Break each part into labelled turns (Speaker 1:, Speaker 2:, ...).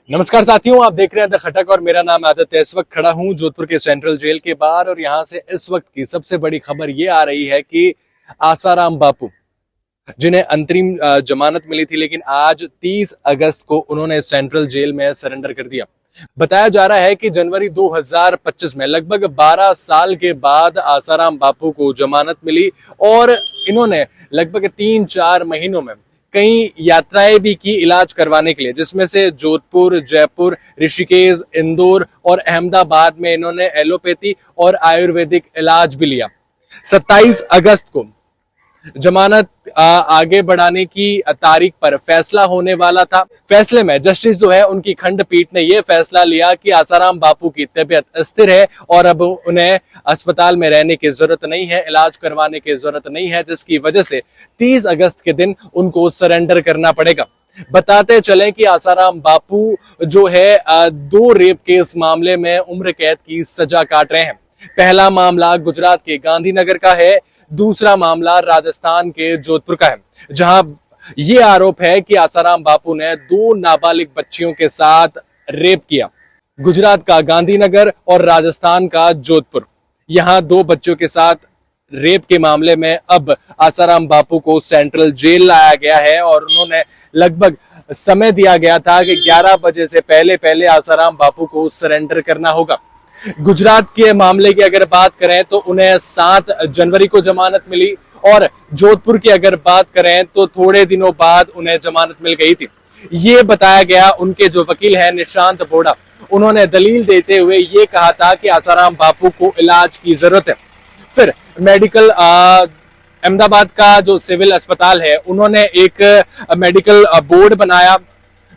Speaker 1: नमस्कार साथियों, आप देख रहे हैं द खटक और मेरा नाम आदित्य। इस वक्त खड़ा हूं जोधपुर के सेंट्रल जेल के बाहर और यहां से इस वक्त की सबसे बड़ी खबर ये आ रही है कि आसाराम बापू, जिन्हें अंतरिम जमानत मिली थी, लेकिन आज 30 अगस्त को उन्होंने सेंट्रल जेल में सरेंडर कर दिया। बताया जा रहा है कि जनवरी 2025 में लगभग 12 साल के बाद आसाराम बापू को जमानत मिली और इन्होंने लगभग 3-4 महीनों में कई यात्राएं भी की इलाज करवाने के लिए, जिसमें से जोधपुर, जयपुर, ऋषिकेश, इंदौर और अहमदाबाद में इन्होंने एलोपैथी और आयुर्वेदिक इलाज भी लिया। 27 अगस्त को जमानत आगे बढ़ाने की तारीख पर फैसला होने वाला था। फैसले में जस्टिस जो है उनकी खंडपीठ ने यह फैसला लिया कि आसाराम बापू की तबीयत स्थिर है और अब उन्हें अस्पताल में रहने की जरूरत नहीं है, इलाज करवाने की जरूरत नहीं है, जिसकी वजह से 30 अगस्त के दिन उनको सरेंडर करना पड़ेगा। बताते चलें कि आसाराम बापू जो है 2 रेप केस मामले में उम्र कैद की सजा काट रहे हैं। पहला मामला गुजरात के गांधीनगर का है, दूसरा मामला राजस्थान के जोधपुर का है, जहां ये आरोप है कि आसाराम बापू ने 2 नाबालिग बच्चियों के साथ रेप किया। गुजरात का गांधीनगर और राजस्थान का जोधपुर, यहां 2 बच्चों के साथ रेप के मामले में अब आसाराम बापू को सेंट्रल जेल लाया गया है और उन्होंने लगभग समय दिया गया था कि 11 बजे से पहले आसाराम बापू को सरेंडर करना होगा। गुजरात के मामले की अगर बात करें तो उन्हें 7 जनवरी को जमानत मिली और जोधपुर की अगर बात करें तो थोड़े दिनों बाद उन्हें जमानत मिल गई थी। ये बताया गया, उनके जो वकील हैं निशांत बोड़ा, उन्होंने दलील देते हुए ये कहा था कि आसाराम बापू को इलाज की जरूरत है। फिर मेडिकल अहमदाबाद का जो सिविल अस्पताल है, उन्होंने एक मेडिकल बोर्ड बनाया।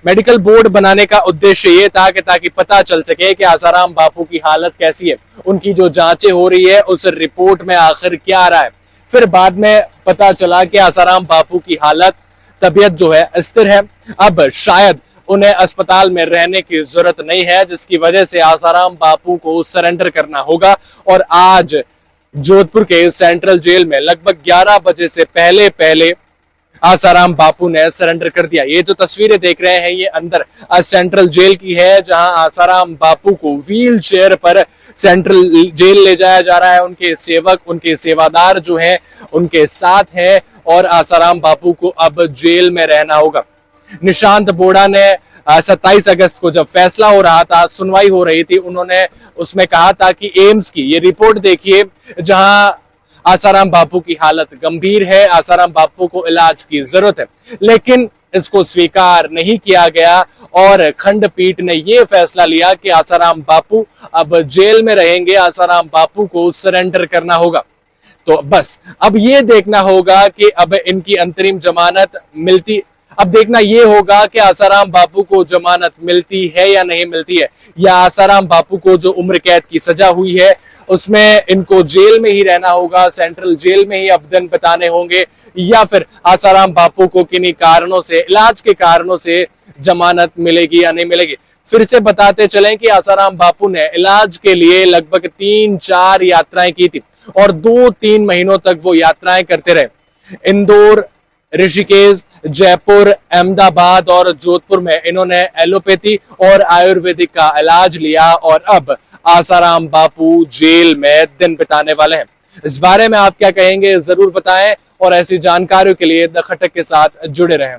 Speaker 1: मेडिकल बोर्ड बनाने का उद्देश्य ये था कि ताकि पता चल सके कि आसाराम बापू की हालत कैसी है, उनकी जो जांचें हो रही है उस रिपोर्ट में आखिर क्या आ रहा है। फिर बाद में पता चला कि आसाराम बापू की हालत, तबीयत जो है स्थिर है, अब शायद उन्हें अस्पताल में रहने की जरूरत नहीं है, जिसकी वजह से आसाराम बापू को सरेंडर करना होगा। और आज जोधपुर के सेंट्रल जेल में लगभग 11 बजे से पहले आसाराम बापू ने सरेंडर कर दिया। ये जो तस्वीरें देख रहे हैं ये अंदर सेंट्रल जेल की है, जहां आसाराम बापू को व्हील चेयर पर सेंट्रल जेल ले जाया जा रहा है। उनके सेवक, उनके सेवादार जो हैं उनके साथ हैं और आसाराम बापू को अब जेल में रहना होगा। निशांत बोड़ा ने 27 अगस्त को जब फैसला हो रहा था, सुनवाई हो रही थी, उन्होंने उसमें कहा था कि एम्स की ये रिपोर्ट देखिए जहां आसाराम बापू की हालत गंभीर है, आसाराम बापू को इलाज की जरूरत है, लेकिन इसको स्वीकार नहीं किया गया और खंडपीठ ने यह फैसला लिया कि आसाराम बापू अब जेल में रहेंगे, आसाराम बापू को सरेंडर करना होगा। तो बस अब ये देखना होगा कि अब इनकी अंतरिम जमानत मिलती, अब देखना यह होगा कि आसाराम बापू को जमानत मिलती है या नहीं मिलती है, या आसाराम बापू को जो उम्र कैद की सजा हुई है उसमें इनको जेल में ही रहना होगा, सेंट्रल जेल में ही अब दिन बिताने होंगे, या फिर आसाराम बापू को किन्हीं कारणों से, इलाज के कारणों से जमानत मिलेगी या नहीं मिलेगी। फिर से बताते चलें कि आसाराम बापू ने इलाज के लिए लगभग 3-4 यात्राएं की थी और 2-3 महीनों तक वो यात्राएं करते रहे। इंदौर, ऋषिकेश, जयपुर, अहमदाबाद और जोधपुर में इन्होंने एलोपैथी और आयुर्वेदिक का इलाज लिया और अब आसाराम बापू जेल में दिन बिताने वाले हैं। इस बारे में आप क्या कहेंगे जरूर बताएं और ऐसी जानकारियों के लिए द खटक के साथ जुड़े रहें।